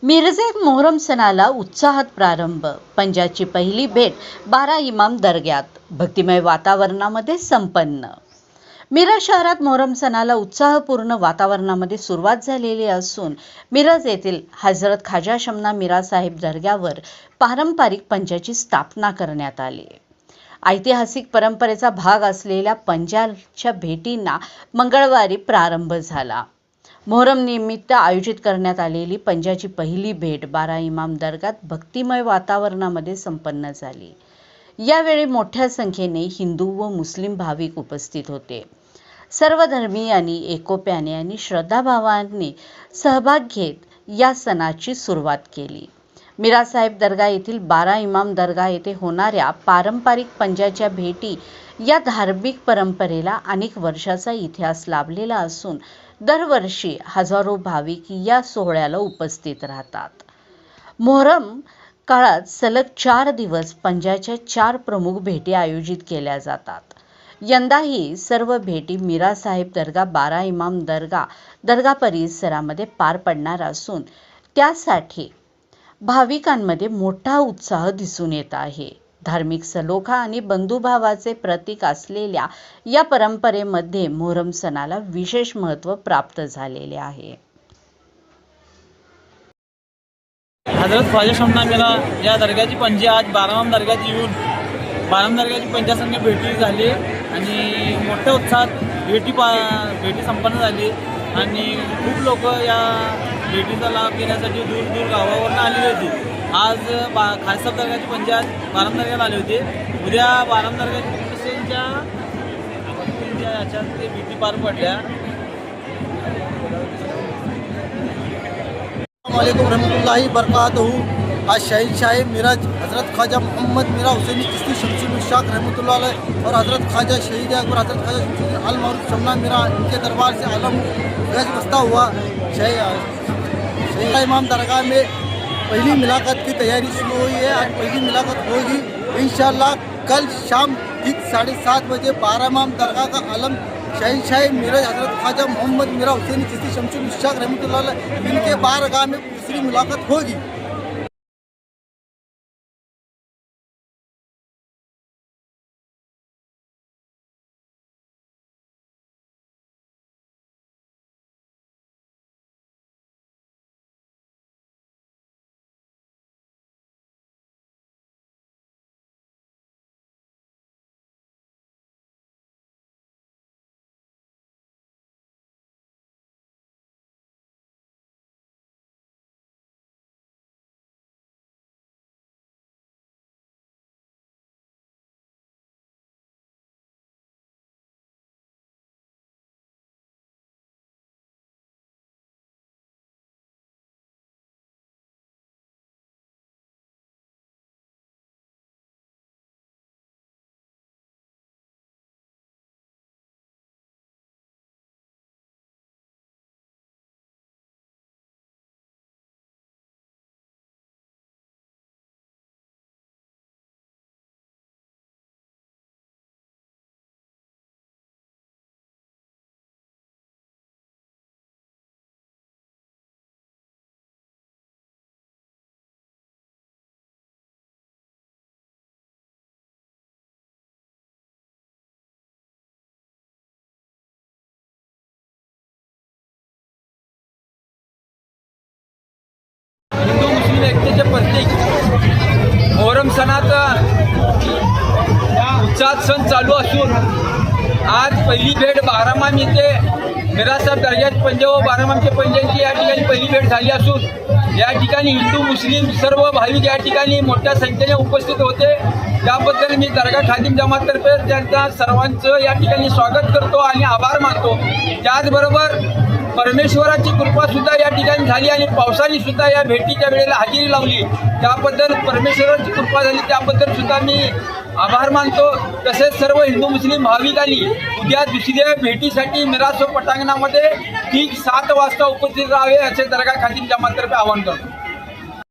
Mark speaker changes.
Speaker 1: मिरजेत मोहरम सणाला उत्साहात प्रारंभ. पंजाची पहिली भेट 12 इमाम दर्ग्यात. भक्तिमय वातावरणामध्ये संपन्न. मिरज शहरात मोहरम सणाला उत्साहपूर्ण वातावरणामध्ये सुरुवात झालेली असून मिरज येथील हजरत ख्वाजा शमना मीरा साहेब दर्ग्यावर पारंपरिक पंजाची स्थापना करण्यात आली. ऐतिहासिक परंपरेचा भाग असलेल्या पंजाच्या भेटींना मंगळवारी प्रारंभ झाला. मोहरम निमित्त आयोजित करण्यात आलेली पंजाची पहिली भेट 12 इमाम दर्ग्यात भक्तिमय वातावरणामध्ये संपन्न झाली. यावेळी मोठ्या संख्येने हिंदू व मुस्लिम भाविक उपस्थित होते. सर्व धर्मीयांनी एकोप्याने आणि श्रद्धाभावाने सहभाग घेत या सणाची सुरुवात केली. मीरा साहेब दर्गा येथील 12 इमाम दर्गा येथे होणाऱ्या पारंपरिक पंजाच्या भेटी या धार्मिक परंपरेला अनेक वर्षाचा इतिहास लाभलेला असून दरवर्षी हजारो भाविक या सोहळ्याला उपस्थित राहतात. मोहरम काळात सलग 4 दिवस पंजाच्या 4 प्रमुख भेटी आयोजित केल्या जातात. यंदाही सर्व भेटी मीरा साहेब दर्गा 12 इमाम दर्गा परिसरामध्ये पार पडणार असून त्यासाठी भाविकांमध्ये मोठा उत्साह दिसून येत आहे. धार्मिक सलोखा आणि बंधुभावाचे प्रतीक असलेल्या या परंपरेमध्ये मोहरम सणाला विशेष महत्त्व प्राप्त झालेले आहे.
Speaker 2: हजरत ख्वाजा शमना मीरा या दर्ग्याची पंजे आज 12 दर्ग्यात येऊन 12 दर्ग्याची पंजासंघ भेटी झाली आणि मोठ्या उत्साहात भेटी संपन्न झाली आणि खूप लोक या भेटीचा लाभ घेण्यासाठी दूर दूर गावावरून आलेली होती. आज खाससाहेब दर्ग्याची पंजे आज 12 दर्ग्यात आले होते. उद्या 12 दर्ग्याच्या याच्यात ते भेटी पार पडल्या.
Speaker 3: अस्सलामुअलैकुम रहमतुल्लाहि बरकातहू. आज शहनशाह मिरज हज़रत ख्वाजा मोहम्मद मीरा हुसैनी चिश्ती शमसुल उश्शाक रहमतुल्लाह अलैह और हज़रत ख्वाजा शहीद अकबर हज़रत ख्वाजा शमसुल अल मारूफ शमना मीरा इनके दरबार से आलम गज बस्ता हुआ. शहीद इमाम दरगाह में पहली मुलाकात की तैयारी शुरू हुई है. आज पहली मुलाकात होगी इंशाअल्लाह. कल शाम ठीक 7:30 बजे 12 इमाम दरगाह का आलम शहनशाह मिरज हज़रत ख्वाजा मोहम्मद मीरा हुसैनी चिश्ती शमसुल उश्शाक रहमतुल्लाह अलैह इनके बारगाह में दूसरी मुलाकात होगी.
Speaker 2: हिंदू मुस्लिम एकतेचे प्रतीक मोहरम सणात उत्साहात सण चालू असून आज पहिली भेट 12 इमाम येथे मीरा साहेब दर्ग्यात पंजे व 12 इमामचे पंजांची या ठिकाणी पहिली भेट झाली असून या ठिकाणी हिंदू मुस्लिम सर्व भाविक या ठिकाणी मोठ्या संख्येने उपस्थित होते. त्याबद्दल मी दर्गा खादिम जमाततर्फे त्यांचा सर्वांचं या ठिकाणी स्वागत करतो आणि आभार मानतो. त्याचबरोबर परमेश्वराची कृपा सुद्धा या ठिकाणी झाली आणि पावसाने सुद्धा या भेटीच्या वेळेला हजेरी लावली. त्याबद्दल परमेश्वराची कृपा झाली त्याबद्दल सुद्धा मी आभार मानतो. तसेच सर्व हिंदू मुस्लिम भाविकांनी उद्या दुसऱ्या भेटीसाठी मिरासो पटांगणामध्ये ठीक 7 वाजता उपस्थित राहावे असे दर्गा खादिम जमाततर्फे आवाहन करतो.